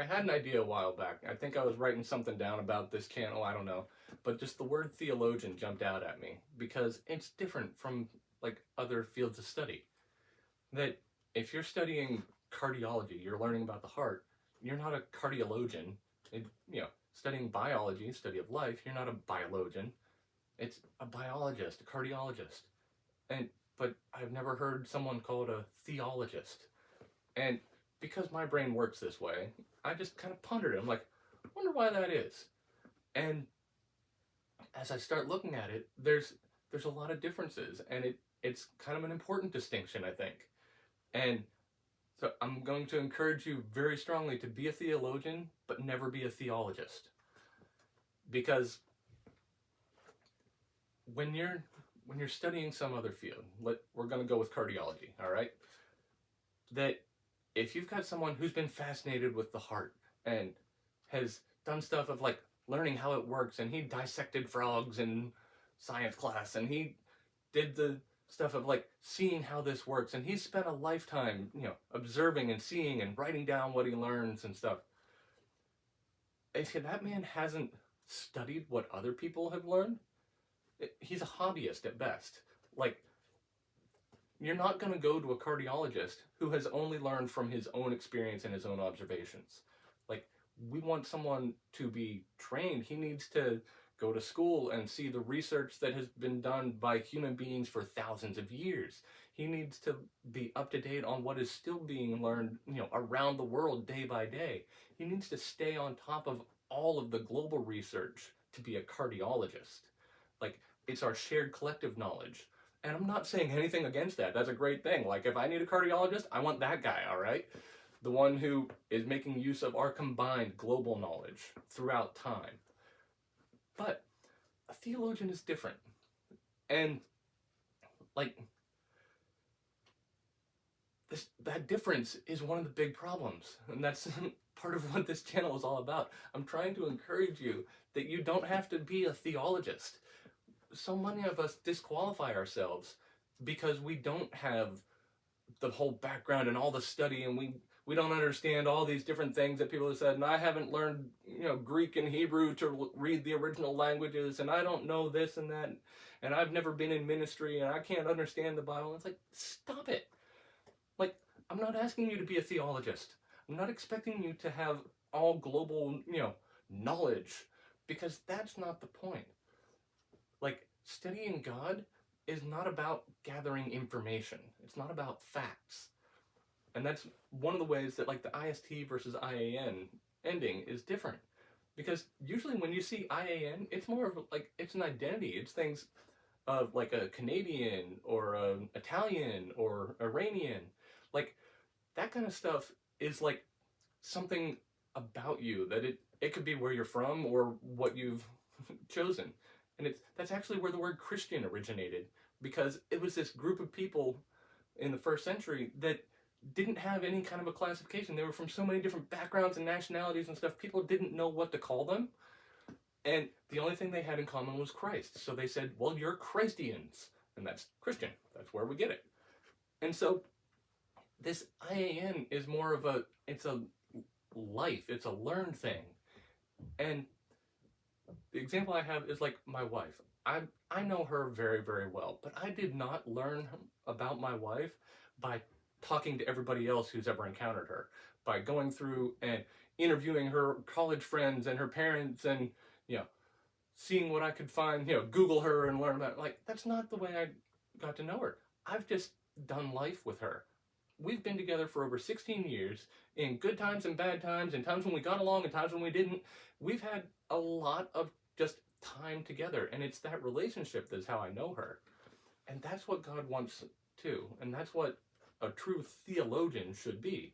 I had an idea a while back. I think I was writing something down about this channel, I don't know. But just the word theologian jumped out at me because it's different from like other fields of study. That if you're studying cardiology, you're learning about the heart, you're not a cardiologian. Studying biology, study of life, you're not a biologian. It's a biologist, a cardiologist. And but I've never heard someone called a theologist. And because my brain works this way, I just kind of pondered it. I'm like, I wonder why that is. And as I start looking at it, there's a lot of differences, and it's kind of an important distinction, I think. And so I'm going to encourage you very strongly to be a theologian, but never be a theologist, because when you're studying some other field, we're going to go with cardiology, all right? That if you've got someone who's been fascinated with the heart and has done stuff of like learning how it works, and he dissected frogs in science class, and he did the stuff of like seeing how this works, and he's spent a lifetime, observing and seeing and writing down what he learns and stuff. If that man hasn't studied what other people have learned, he's a hobbyist at best. Like, you're not going to go to a cardiologist who has only learned from his own experience and his own observations. Like, we want someone to be trained. He needs to go to school and see the research that has been done by human beings for thousands of years. He needs to be up to date on what is still being learned, around the world day by day. He needs to stay on top of all of the global research to be a cardiologist. Like, it's our shared collective knowledge. And I'm not saying anything against that. That's a great thing. Like, if I need a cardiologist, I want that guy, all right? The one who is making use of our combined global knowledge throughout time. But a theologian is different. And, like, that difference is one of the big problems. And that's part of what this channel is all about. I'm trying to encourage you that you don't have to be a theologist. So many of us disqualify ourselves because we don't have the whole background and all the study, and we don't understand all these different things that people have said, and I haven't learned Greek and Hebrew to read the original languages, and I don't know this and that, and I've never been in ministry, and I can't understand the Bible. It's like, stop it. Like, I'm not asking you to be a theologist. I'm not expecting you to have all global knowledge, because that's not the point. Like, studying God is not about gathering information. It's not about facts. And that's one of the ways that, like, the IST versus IAN ending is different. Because usually when you see IAN, it's more of like, it's an identity. It's things of like a Canadian or an Italian or Iranian. Like, that kind of stuff is like something about you, that it could be where you're from or what you've chosen. And that's actually where the word Christian originated, because it was this group of people in the first century that didn't have any kind of a classification. They were from so many different backgrounds and nationalities and stuff. People didn't know what to call them. And the only thing they had in common was Christ. So they said, well, you're Christians. And that's Christian. That's where we get it. And so this IAN is more of it's a life. It's a learned thing. And the example I have is like my wife. I know her very, very well, but I did not learn about my wife by talking to everybody else who's ever encountered her, by going through and interviewing her college friends and her parents and, seeing what I could find, Google her and learn about it. Like, that's not the way I got to know her. I've just done life with her. We've been together for over 16 years, in good times and bad times, in times when we got along and times when we didn't. We've had a lot of just time together, and it's that relationship that's how I know her. And that's what God wants too, and that's what a true theologian should be.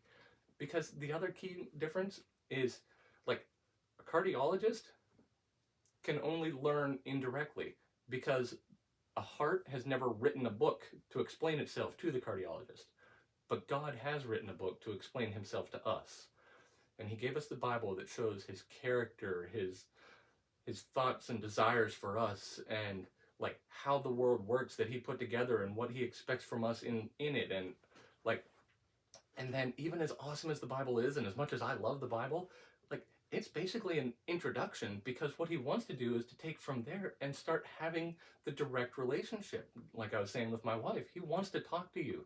Because the other key difference is, like, a cardiologist can only learn indirectly, because a heart has never written a book to explain itself to the cardiologist. But God has written a book to explain himself to us. And he gave us the Bible that shows his character, his thoughts and desires for us, and like how the world works that he put together and what he expects from us in it. And like, And then, even as awesome as the Bible is, and as much as I love the Bible, like, it's basically an introduction, because what he wants to do is to take from there and start having the direct relationship. Like I was saying with my wife, he wants to talk to you.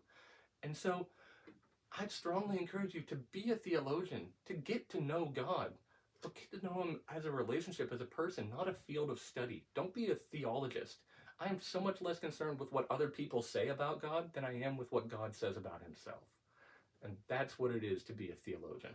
And so I'd strongly encourage you to be a theologian, to get to know God, but get to know him as a relationship, as a person, not a field of study. Don't be a theologist. I am so much less concerned with what other people say about God than I am with what God says about himself. And that's what it is to be a theologian.